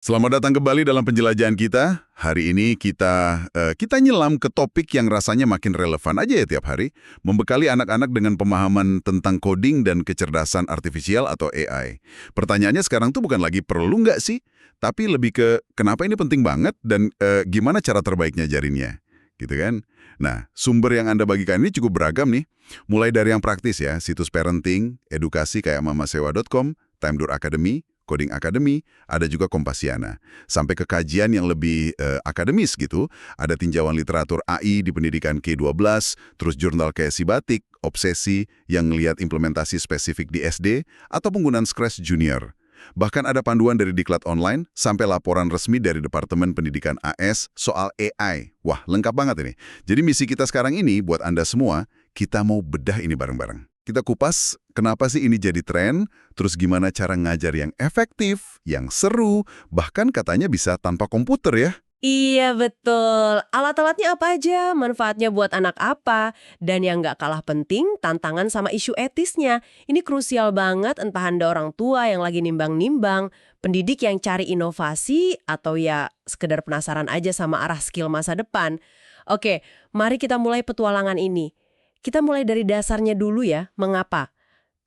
Selamat datang kembali dalam penjelajahan kita. Hari ini kita nyelam ke topik yang rasanya makin relevan aja ya tiap hari, membekali anak-anak dengan pemahaman tentang coding dan kecerdasan artifisial atau AI. Pertanyaannya sekarang tuh bukan lagi perlu nggak sih, tapi lebih ke kenapa ini penting banget dan gimana cara terbaik ngajarinnya, gitu kan? Nah, sumber yang Anda bagikan ini cukup beragam nih, mulai dari yang praktis ya, situs parenting, edukasi kayak mamasewa.com, Time Door Academy, Coding Academy, ada juga Kompasiana. Sampai ke kajian yang lebih akademis gitu, ada tinjauan literatur AI di pendidikan K-12, terus jurnal kayak Sibatik, Obsesi, yang ngelihat implementasi spesifik di SD, atau penggunaan Scratch Junior. Bahkan ada panduan dari Diklat Online, sampai laporan resmi dari Departemen Pendidikan AS soal AI. Wah, lengkap banget ini. Jadi misi kita sekarang ini, buat Anda semua, kita mau bedah ini bareng-bareng. Kita kupas kenapa sih ini jadi tren, terus gimana cara ngajar yang efektif, yang seru, bahkan katanya bisa tanpa komputer ya. Iya betul, alat-alatnya apa aja, manfaatnya buat anak apa, dan yang nggak kalah penting, tantangan sama isu etisnya. Ini krusial banget entah Anda orang tua yang lagi nimbang-nimbang, pendidik yang cari inovasi, atau ya sekedar penasaran aja sama arah skill masa depan. Oke, mari kita mulai petualangan ini. Kita mulai dari dasarnya dulu ya, mengapa?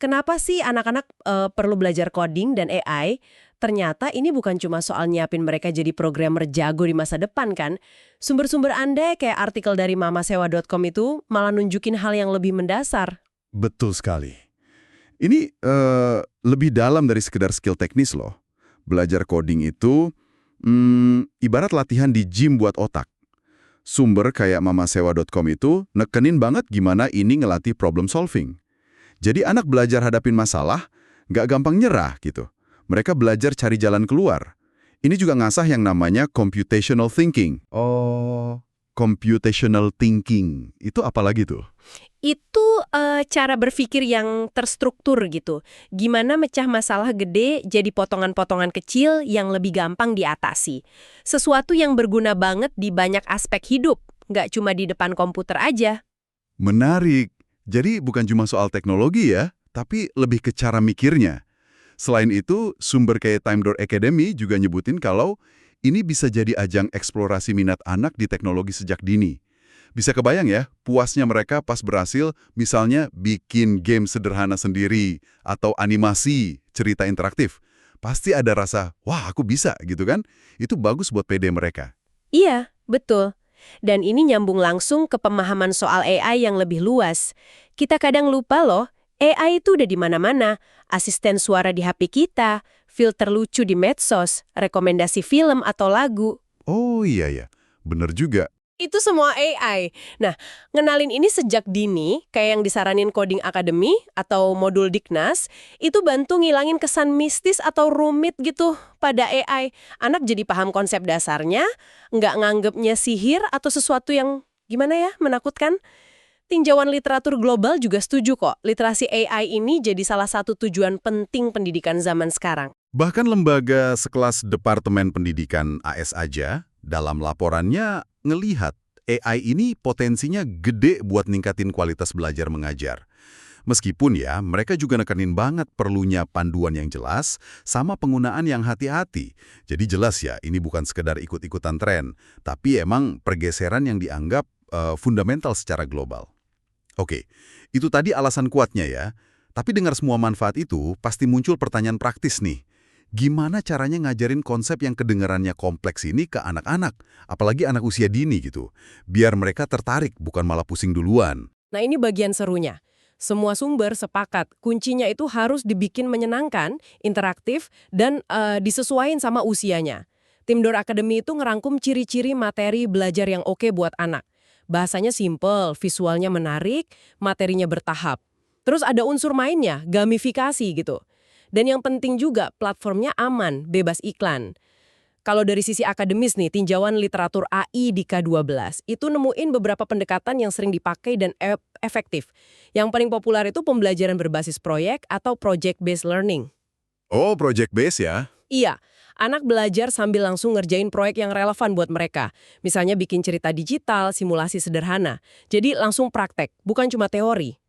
Kenapa sih anak-anak perlu belajar coding dan AI? Ternyata ini bukan cuma soal nyiapin mereka jadi programmer jago di masa depan kan. Sumber-sumber Anda kayak artikel dari mamasewa.com itu malah nunjukin hal yang lebih mendasar. Betul sekali. Ini lebih dalam dari sekedar skill teknis loh. Belajar coding itu ibarat latihan di gym buat otak. Sumber kayak mamasewa.com itu nekenin banget gimana ini ngelatih problem solving. Jadi anak belajar hadapin masalah, nggak gampang nyerah gitu. Mereka belajar cari jalan keluar. Ini juga ngasah yang namanya computational thinking. Oh, computational thinking. Itu apa lagi tuh? Itu cara berpikir yang terstruktur gitu. Gimana mecah masalah gede jadi potongan-potongan kecil yang lebih gampang diatasi. Sesuatu yang berguna banget di banyak aspek hidup, nggak cuma di depan komputer aja. Menarik. Jadi bukan cuma soal teknologi ya, tapi lebih ke cara mikirnya. Selain itu, sumber kayak Time Door Academy juga nyebutin kalau ini bisa jadi ajang eksplorasi minat anak di teknologi sejak dini. Bisa kebayang ya, puasnya mereka pas berhasil misalnya bikin game sederhana sendiri atau animasi, cerita interaktif. Pasti ada rasa, wah aku bisa gitu kan? Itu bagus buat PD mereka. Iya, betul. Dan ini nyambung langsung ke pemahaman soal AI yang lebih luas. Kita kadang lupa loh, AI itu udah di mana-mana. Asisten suara di HP kita, filter lucu di medsos, rekomendasi film atau lagu. Oh iya ya, bener juga. Itu semua AI. Nah, ngenalin ini sejak dini, kayak yang disaranin Coding Academy atau modul Diknas, itu bantu ngilangin kesan mistis atau rumit gitu pada AI. Anak jadi paham konsep dasarnya, nggak nganggepnya sihir atau sesuatu yang, gimana ya, menakutkan. Tinjauan literatur global juga setuju kok, literasi AI ini jadi salah satu tujuan penting pendidikan zaman sekarang. Bahkan lembaga sekelas Departemen Pendidikan AS aja, dalam laporannya ngelihat AI ini potensinya gede buat ningkatin kualitas belajar mengajar. Meskipun ya, mereka juga nekenin banget perlunya panduan yang jelas sama penggunaan yang hati-hati. Jadi jelas ya, ini bukan sekedar ikut-ikutan tren, tapi emang pergeseran yang dianggap fundamental secara global. Oke, itu tadi alasan kuatnya ya. Tapi dengar semua manfaat itu, pasti muncul pertanyaan praktis nih. Gimana caranya ngajarin konsep yang kedengarannya kompleks ini ke anak-anak, apalagi anak usia dini gitu, biar mereka tertarik bukan malah pusing duluan. Nah ini bagian serunya. Semua sumber sepakat, kuncinya itu harus dibikin menyenangkan, interaktif, dan disesuaikan sama usianya. Tim Door Academy itu ngerangkum ciri-ciri materi belajar yang oke buat anak. Bahasanya simple, visualnya menarik, materinya bertahap. Terus ada unsur mainnya, gamifikasi gitu. Dan yang penting juga, platformnya aman, bebas iklan. Kalau dari sisi akademis nih, tinjauan literatur AI di K-12, itu nemuin beberapa pendekatan yang sering dipakai dan efektif. Yang paling populer itu pembelajaran berbasis proyek atau project-based learning. Oh, project base ya? Iya, anak belajar sambil langsung ngerjain proyek yang relevan buat mereka. Misalnya bikin cerita digital, simulasi sederhana. Jadi langsung praktek, bukan cuma teori.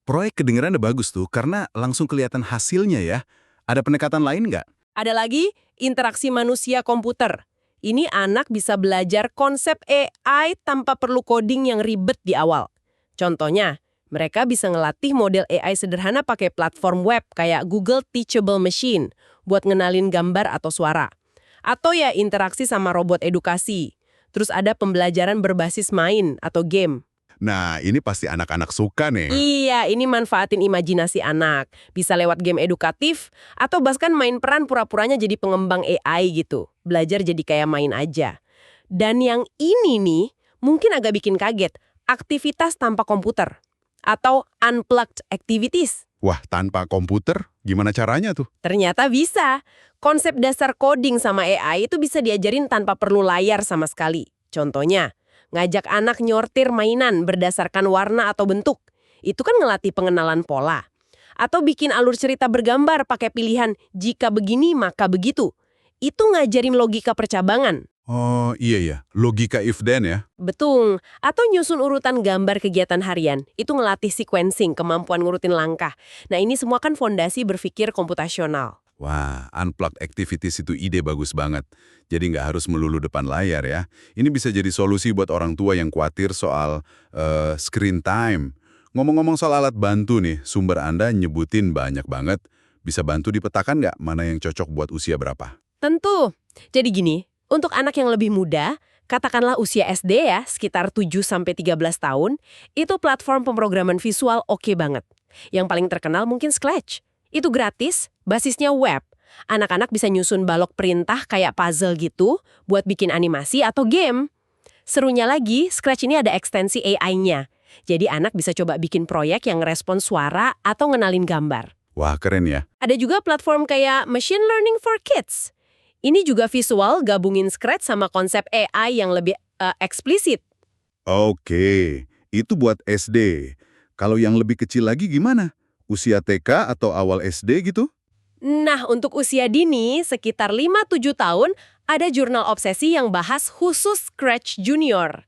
Proyek kedengeran udah bagus tuh, karena langsung kelihatan hasilnya ya. Ada pendekatan lain nggak? Ada lagi, interaksi manusia komputer. Ini anak bisa belajar konsep AI tanpa perlu coding yang ribet di awal. Contohnya, mereka bisa ngelatih model AI sederhana pakai platform web kayak Google Teachable Machine buat ngenalin gambar atau suara. Atau ya interaksi sama robot edukasi. Terus ada pembelajaran berbasis main atau game. Nah, ini pasti anak-anak suka nih. Iya, ini manfaatin imajinasi anak. Bisa lewat game edukatif, atau bahkan main peran pura-puranya jadi pengembang AI gitu. Belajar jadi kayak main aja. Dan yang ini nih, mungkin agak bikin kaget. Aktivitas tanpa komputer. Atau unplugged activities. Wah, tanpa komputer, gimana caranya tuh? Ternyata bisa. Konsep dasar coding sama AI itu bisa diajarin tanpa perlu layar sama sekali. Contohnya, ngajak anak nyortir mainan berdasarkan warna atau bentuk. Itu kan ngelatih pengenalan pola. Atau bikin alur cerita bergambar pakai pilihan jika begini maka begitu. Itu ngajarin logika percabangan. Oh, iya ya, logika if then ya. Betul. Atau nyusun urutan gambar kegiatan harian. Itu ngelatih sequencing, kemampuan ngurutin langkah. Nah ini semua kan fondasi berpikir komputasional. Wah, unplugged activities itu ide bagus banget. Jadi nggak harus melulu depan layar ya. Ini bisa jadi solusi buat orang tua yang khawatir soal screen time. Ngomong-ngomong soal alat bantu nih, sumber Anda nyebutin banyak banget. Bisa bantu dipetakan nggak mana yang cocok buat usia berapa? Tentu. Jadi gini, untuk anak yang lebih muda, katakanlah usia SD ya, sekitar 7-13 tahun, itu platform pemrograman visual oke banget. Yang paling terkenal mungkin Scratch. Itu gratis, basisnya web. Anak-anak bisa nyusun balok perintah kayak puzzle gitu buat bikin animasi atau game. Serunya lagi, Scratch ini ada ekstensi AI-nya. Jadi anak bisa coba bikin proyek yang ngerespon suara atau ngenalin gambar. Wah, keren ya. Ada juga platform kayak Machine Learning for Kids. Ini juga visual gabungin Scratch sama konsep AI yang lebih eksplisit. Oke, itu buat SD. Kalau yang lebih kecil lagi gimana? Usia TK atau awal SD gitu? Nah, untuk usia dini, sekitar 5-7 tahun, ada jurnal obsesi yang bahas khusus Scratch Junior.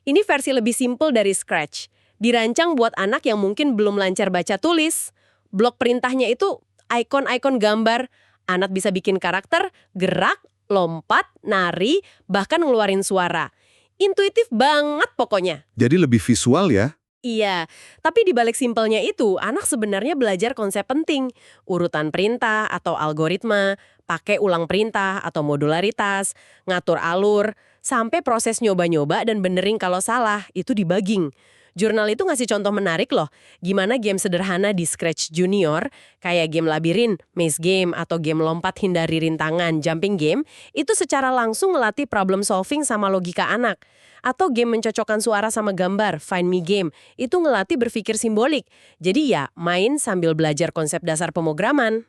Ini versi lebih simpel dari Scratch. Dirancang buat anak yang mungkin belum lancar baca tulis. Blok perintahnya itu ikon-ikon gambar. Anak bisa bikin karakter, gerak, lompat, nari, bahkan ngeluarin suara. Intuitif banget pokoknya. Jadi lebih visual ya? Iya, tapi di balik simpelnya itu, anak sebenarnya belajar konsep penting. Urutan perintah atau algoritma, pakai ulang perintah atau modularitas, ngatur alur, sampai proses nyoba-nyoba dan benerin kalau salah, itu debugging. Jurnal itu ngasih contoh menarik loh, gimana game sederhana di Scratch Junior, kayak game labirin, maze game, atau game lompat hindari rintangan, jumping game, itu secara langsung ngelatih problem solving sama logika anak. Atau game mencocokkan suara sama gambar, Find Me Game, itu ngelatih berpikir simbolik. Jadi ya, main sambil belajar konsep dasar pemrograman.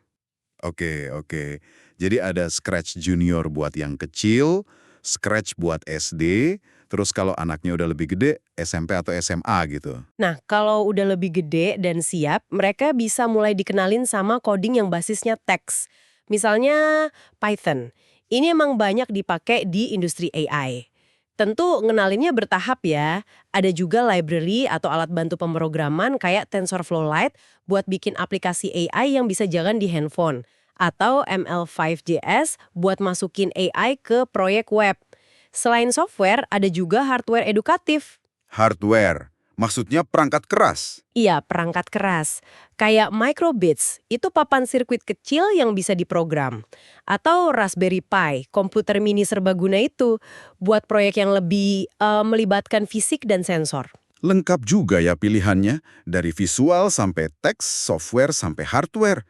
Oke. Jadi ada Scratch Junior buat yang kecil, Scratch buat SD, terus kalau anaknya udah lebih gede, SMP atau SMA gitu. Nah, kalau udah lebih gede dan siap, mereka bisa mulai dikenalin sama coding yang basisnya teks. Misalnya Python. Ini emang banyak dipakai di industri AI. Tentu ngenalinnya bertahap ya. Ada juga library atau alat bantu pemrograman kayak TensorFlow Lite buat bikin aplikasi AI yang bisa jalan di handphone. Atau ML5JS buat masukin AI ke proyek web. Selain software, ada juga hardware edukatif. Hardware, maksudnya perangkat keras. Iya, perangkat keras. Kayak microbits, itu papan sirkuit kecil yang bisa diprogram. Atau Raspberry Pi, komputer mini serbaguna itu, buat proyek yang lebih melibatkan fisik dan sensor. Lengkap juga ya pilihannya, dari visual sampai teks, software sampai hardware.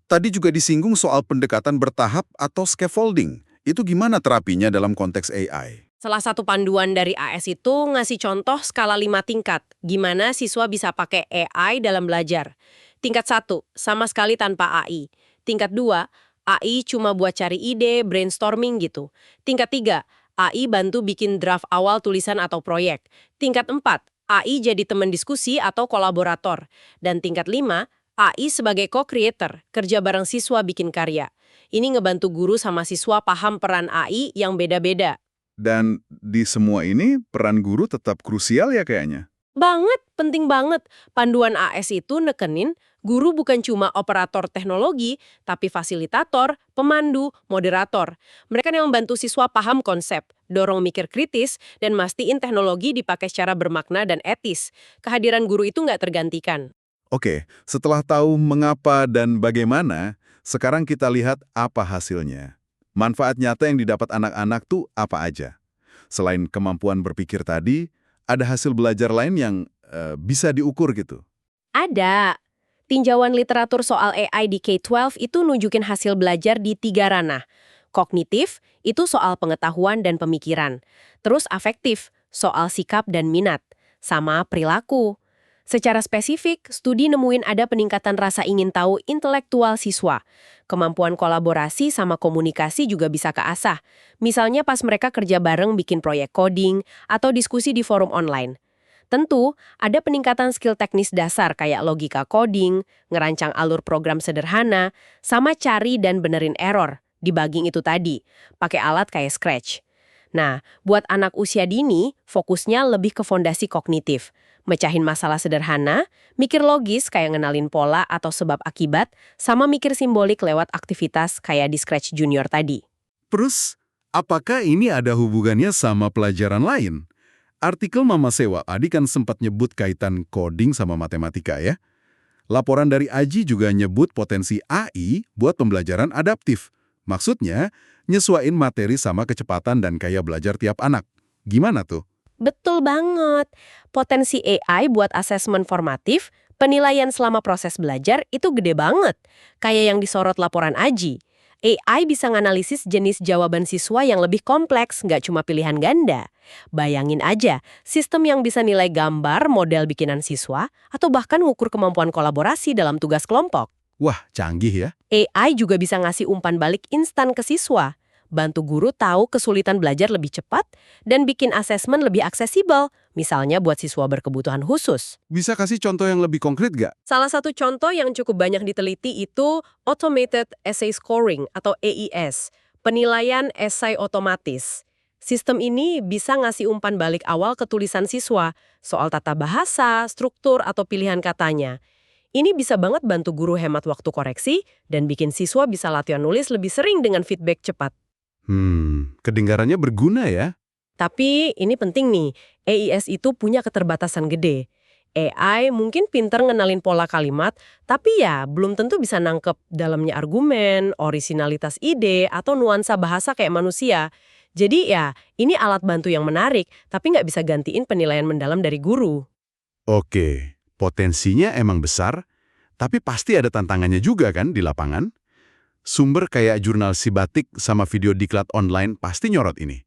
Tadi juga disinggung soal pendekatan bertahap atau scaffolding. Itu gimana terapinya dalam konteks AI? Salah satu panduan dari AS itu ngasih contoh skala 5 tingkat. Gimana siswa bisa pakai AI dalam belajar. Tingkat 1, sama sekali tanpa AI. Tingkat 2, AI cuma buat cari ide, brainstorming gitu. Tingkat 3, AI bantu bikin draft awal tulisan atau proyek. Tingkat 4, AI jadi teman diskusi atau kolaborator. Dan tingkat 5, AI sebagai co-creator, kerja bareng siswa bikin karya. Ini ngebantu guru sama siswa paham peran AI yang beda-beda. Dan di semua ini, peran guru tetap krusial ya kayaknya? Banget, penting banget. Panduan AS itu nekenin guru bukan cuma operator teknologi, tapi fasilitator, pemandu, moderator. Mereka yang membantu siswa paham konsep, dorong mikir kritis, dan mastiin teknologi dipakai secara bermakna dan etis. Kehadiran guru itu nggak tergantikan. Oke, setelah tahu mengapa dan bagaimana, sekarang kita lihat apa hasilnya. Manfaat nyata yang didapat anak-anak tuh apa aja? Selain kemampuan berpikir tadi, ada hasil belajar lain yang bisa diukur gitu. Ada. Tinjauan literatur soal AI di K-12 itu nunjukin hasil belajar di 3 ranah. Kognitif, itu soal pengetahuan dan pemikiran. Terus afektif, soal sikap dan minat. Sama perilaku. Secara spesifik, studi nemuin ada peningkatan rasa ingin tahu intelektual siswa. Kemampuan kolaborasi sama komunikasi juga bisa keasah. Misalnya pas mereka kerja bareng bikin proyek coding atau diskusi di forum online. Tentu, ada peningkatan skill teknis dasar kayak logika coding, ngerancang alur program sederhana, sama cari dan benerin error, debugging itu tadi, pakai alat kayak Scratch. Nah, buat anak usia dini, fokusnya lebih ke fondasi kognitif. Mecahin masalah sederhana, mikir logis kayak ngenalin pola atau sebab akibat, sama mikir simbolik lewat aktivitas kayak di Scratch Junior tadi. Terus, apakah ini ada hubungannya sama pelajaran lain? Artikel Mama Sewa Adi kan sempat nyebut kaitan coding sama matematika ya. Laporan dari Aji juga nyebut potensi AI buat pembelajaran adaptif. Maksudnya, nyesuaiin materi sama kecepatan dan gaya belajar tiap anak. Gimana tuh? Betul banget. Potensi AI buat asesmen formatif, penilaian selama proses belajar itu gede banget. Kayak yang disorot laporan Aji. AI bisa nganalisis jenis jawaban siswa yang lebih kompleks, nggak cuma pilihan ganda. Bayangin aja, sistem yang bisa nilai gambar, model bikinan siswa, atau bahkan ngukur kemampuan kolaborasi dalam tugas kelompok. Wah, canggih ya. AI juga bisa ngasih umpan balik instan ke siswa, bantu guru tahu kesulitan belajar lebih cepat, dan bikin asesmen lebih aksesibel, misalnya buat siswa berkebutuhan khusus. Bisa kasih contoh yang lebih konkret nggak? Salah satu contoh yang cukup banyak diteliti itu Automated Essay Scoring atau AES, penilaian esai otomatis. Sistem ini bisa ngasih umpan balik awal ke tulisan siswa, soal tata bahasa, struktur, atau pilihan katanya. Ini bisa banget bantu guru hemat waktu koreksi dan bikin siswa bisa latihan nulis lebih sering dengan feedback cepat. Kedengarannya berguna ya. Tapi ini penting nih, AIS itu punya keterbatasan gede. AI mungkin pinter ngenalin pola kalimat, tapi ya belum tentu bisa nangkep dalamnya argumen, orisinalitas ide, atau nuansa bahasa kayak manusia. Jadi ya, ini alat bantu yang menarik, tapi nggak bisa gantiin penilaian mendalam dari guru. Oke, potensinya emang besar, tapi pasti ada tantangannya juga kan di lapangan? Sumber kayak jurnal Sibatik sama video diklat online pasti nyorot ini.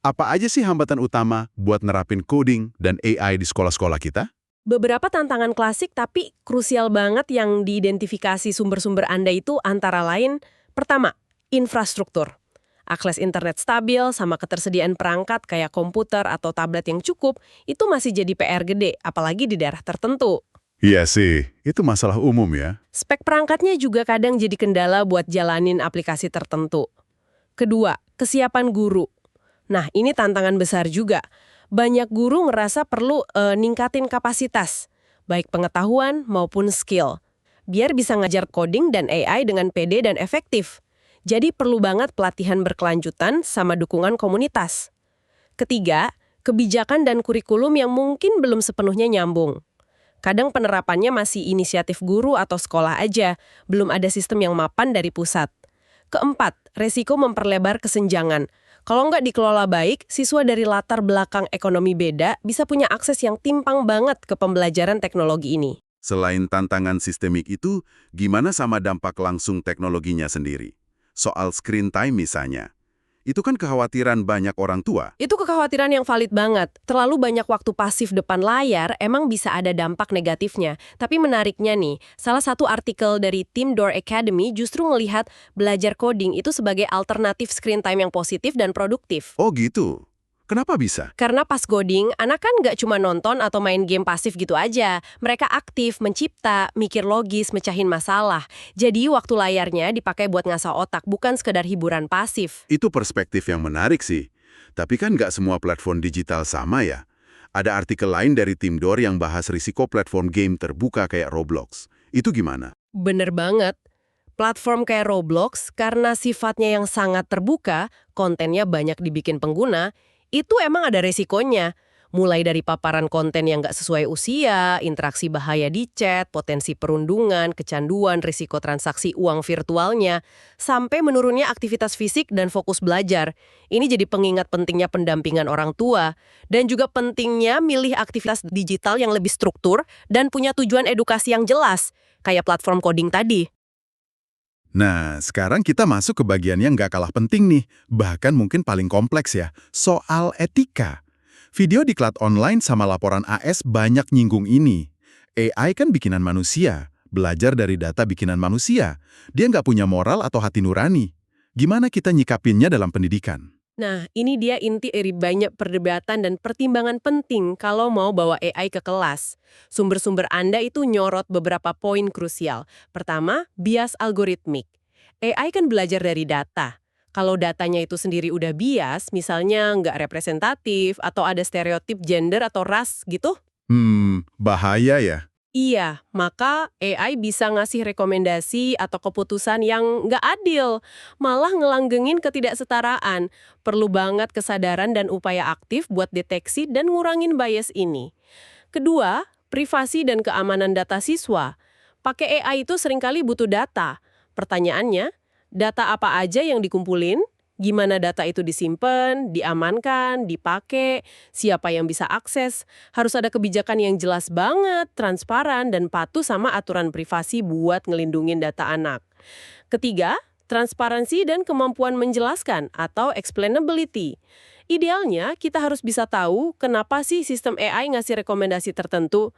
Apa aja sih hambatan utama buat nerapin coding dan AI di sekolah-sekolah kita? Beberapa tantangan klasik tapi krusial banget yang diidentifikasi sumber-sumber Anda itu antara lain, pertama, infrastruktur. Akses internet stabil sama ketersediaan perangkat kayak komputer atau tablet yang cukup, itu masih jadi PR gede, apalagi di daerah tertentu. Iya sih, itu masalah umum ya. Spek perangkatnya juga kadang jadi kendala buat jalanin aplikasi tertentu. Kedua, kesiapan guru. Nah, ini tantangan besar juga. Banyak guru ngerasa perlu ningkatin kapasitas, baik pengetahuan maupun skill, biar bisa ngajar coding dan AI dengan pede dan efektif. Jadi perlu banget pelatihan berkelanjutan sama dukungan komunitas. Ketiga, kebijakan dan kurikulum yang mungkin belum sepenuhnya nyambung. Kadang penerapannya masih inisiatif guru atau sekolah aja, belum ada sistem yang mapan dari pusat. Keempat, resiko memperlebar kesenjangan. Kalau nggak dikelola baik, siswa dari latar belakang ekonomi beda bisa punya akses yang timpang banget ke pembelajaran teknologi ini. Selain tantangan sistemik itu, gimana sama dampak langsung teknologinya sendiri? Soal screen time misalnya. Itu kan kekhawatiran banyak orang tua. Itu kekhawatiran yang valid banget. Terlalu banyak waktu pasif depan layar emang bisa ada dampak negatifnya. Tapi menariknya nih, salah satu artikel dari tim Door Academy justru ngelihat belajar coding itu sebagai alternatif screen time yang positif dan produktif. Oh gitu? Kenapa bisa? Karena pas coding, anak kan nggak cuma nonton atau main game pasif gitu aja. Mereka aktif, mencipta, mikir logis, mecahin masalah. Jadi waktu layarnya dipakai buat ngasah otak, bukan sekedar hiburan pasif. Itu perspektif yang menarik sih. Tapi kan nggak semua platform digital sama ya. Ada artikel lain dari Tim Door yang bahas risiko platform game terbuka kayak Roblox. Itu gimana? Bener banget. Platform kayak Roblox, karena sifatnya yang sangat terbuka, kontennya banyak dibikin pengguna, itu emang ada resikonya. Mulai dari paparan konten yang nggak sesuai usia, interaksi bahaya di chat, potensi perundungan, kecanduan, risiko transaksi uang virtualnya, sampai menurunnya aktivitas fisik dan fokus belajar. Ini jadi pengingat pentingnya pendampingan orang tua, dan juga pentingnya milih aktivitas digital yang lebih struktur dan punya tujuan edukasi yang jelas, kayak platform coding tadi. Nah, sekarang kita masuk ke bagian yang nggak kalah penting nih, bahkan mungkin paling kompleks ya, soal etika. Video diklat online sama laporan AS banyak nyinggung ini. AI kan bikinan manusia, belajar dari data bikinan manusia. Dia nggak punya moral atau hati nurani. Gimana kita nyikapinnya dalam pendidikan? Nah, ini dia inti dari banyak perdebatan dan pertimbangan penting kalau mau bawa AI ke kelas. Sumber-sumber Anda itu nyorot beberapa poin krusial. Pertama, bias algoritmik. AI kan belajar dari data. Kalau datanya itu sendiri udah bias, misalnya nggak representatif atau ada stereotip gender atau ras gitu, Bahaya ya. iya, maka AI bisa ngasih rekomendasi atau keputusan yang nggak adil, malah ngelanggengin ketidaksetaraan. Perlu banget kesadaran dan upaya aktif buat deteksi dan ngurangin bias ini. Kedua, privasi dan keamanan data siswa. Pakai AI itu seringkali butuh data. Pertanyaannya, data apa aja yang dikumpulin? Gimana data itu disimpan, diamankan, dipakai, siapa yang bisa akses? Harus ada kebijakan yang jelas banget, transparan, dan patuh sama aturan privasi buat ngelindungin data anak. Ketiga, transparansi dan kemampuan menjelaskan atau explainability. Idealnya, kita harus bisa tahu kenapa sih sistem AI ngasih rekomendasi tertentu.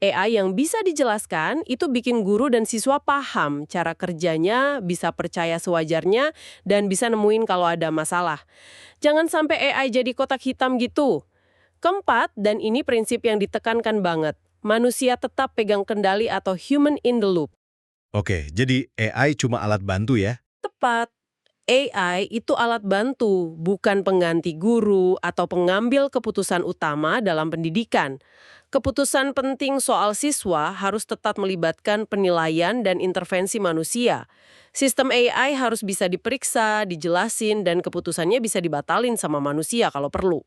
AI yang bisa dijelaskan itu bikin guru dan siswa paham cara kerjanya, bisa percaya sewajarnya, dan bisa nemuin kalau ada masalah. Jangan sampai AI jadi kotak hitam gitu. Keempat, dan ini prinsip yang ditekankan banget, manusia tetap pegang kendali atau human in the loop. Oke, jadi AI cuma alat bantu ya? Tepat. AI itu alat bantu, bukan pengganti guru atau pengambil keputusan utama dalam pendidikan. Keputusan penting soal siswa harus tetap melibatkan penilaian dan intervensi manusia. Sistem AI harus bisa diperiksa, dijelasin, dan keputusannya bisa dibatalin sama manusia kalau perlu.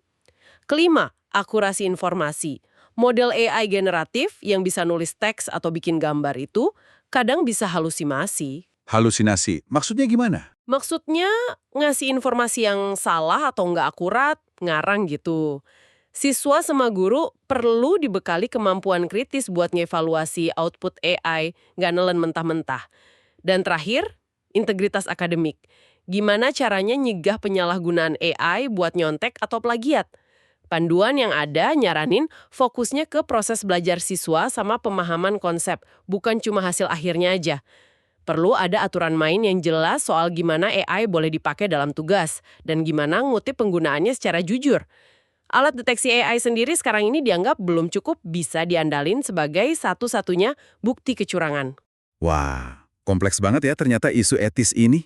Kelima, akurasi informasi. Model AI generatif yang bisa nulis teks atau bikin gambar itu kadang bisa halusinasi. Halusinasi, maksudnya gimana? Maksudnya ngasih informasi yang salah atau nggak akurat, ngarang gitu. Siswa sama guru perlu dibekali kemampuan kritis buat ngevaluasi output AI, nggak nelen mentah-mentah. Dan terakhir, integritas akademik. Gimana caranya nyegah penyalahgunaan AI buat nyontek atau plagiat? Panduan yang ada nyaranin fokusnya ke proses belajar siswa sama pemahaman konsep, bukan cuma hasil akhirnya aja. Perlu ada aturan main yang jelas soal gimana AI boleh dipakai dalam tugas dan gimana ngutip penggunaannya secara jujur. Alat deteksi AI sendiri sekarang ini dianggap belum cukup bisa diandalin sebagai satu-satunya bukti kecurangan. Wah, kompleks banget ya ternyata isu etis ini.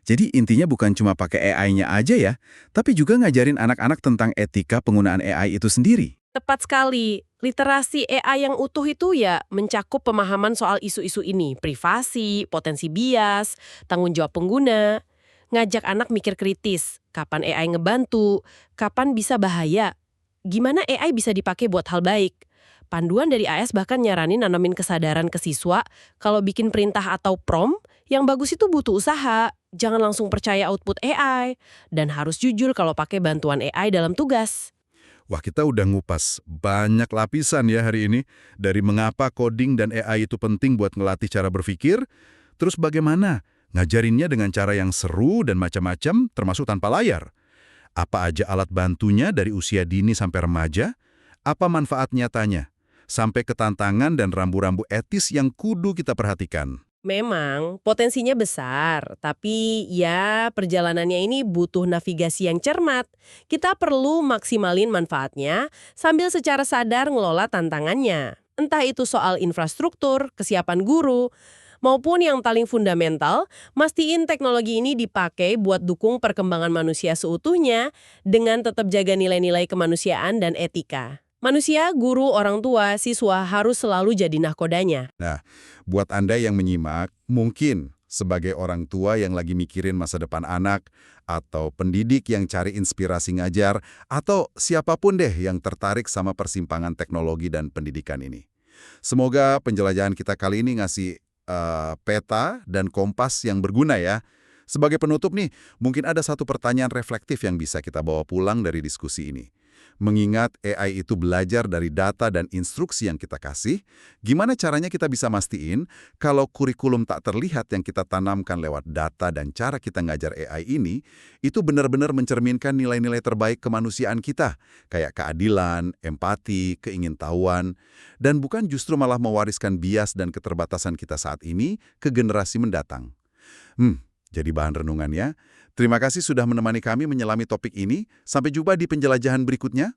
Jadi intinya bukan cuma pakai AI-nya aja ya, tapi juga ngajarin anak-anak tentang etika penggunaan AI itu sendiri. Tepat sekali. Literasi AI yang utuh itu ya mencakup pemahaman soal isu-isu ini, privasi, potensi bias, tanggung jawab pengguna, ngajak anak mikir kritis, kapan AI ngebantu, kapan bisa bahaya, gimana AI bisa dipakai buat hal baik. Panduan dari AS bahkan nyaranin nanamin kesadaran ke siswa, kalau bikin perintah atau prompt, yang bagus itu butuh usaha, jangan langsung percaya output AI, dan harus jujur kalau pakai bantuan AI dalam tugas. Wah, kita udah ngupas banyak lapisan ya hari ini. Dari mengapa coding dan AI itu penting buat ngelatih cara berpikir, terus bagaimana ngajarinnya dengan cara yang seru dan macam-macam, termasuk tanpa layar. Apa aja alat bantunya dari usia dini sampai remaja? Apa manfaat nyatanya? Sampai ke tantangan dan rambu-rambu etis yang kudu kita perhatikan. Memang potensinya besar, tapi ya perjalanannya ini butuh navigasi yang cermat. Kita perlu maksimalin manfaatnya sambil secara sadar ngelola tantangannya. Entah itu soal infrastruktur, kesiapan guru, maupun yang paling fundamental, mastiin teknologi ini dipakai buat dukung perkembangan manusia seutuhnya dengan tetap jaga nilai-nilai kemanusiaan dan etika. Manusia, guru, orang tua, siswa harus selalu jadi nahkodanya. Buat Anda yang menyimak, mungkin sebagai orang tua yang lagi mikirin masa depan anak, atau pendidik yang cari inspirasi ngajar, atau siapapun deh yang tertarik sama persimpangan teknologi dan pendidikan ini. Semoga penjelajahan kita kali ini ngasih peta dan kompas yang berguna ya. Sebagai penutup nih, mungkin ada satu pertanyaan reflektif yang bisa kita bawa pulang dari diskusi ini. Mengingat AI itu belajar dari data dan instruksi yang kita kasih, gimana caranya kita bisa mastiin kalau kurikulum tak terlihat yang kita tanamkan lewat data dan cara kita ngajar AI ini, itu benar-benar mencerminkan nilai-nilai terbaik kemanusiaan kita, kayak keadilan, empati, keingintahuan, dan bukan justru malah mewariskan bias dan keterbatasan kita saat ini ke generasi mendatang. Jadi bahan renungannya. Terima kasih sudah menemani kami menyelami topik ini. Sampai jumpa di penjelajahan berikutnya.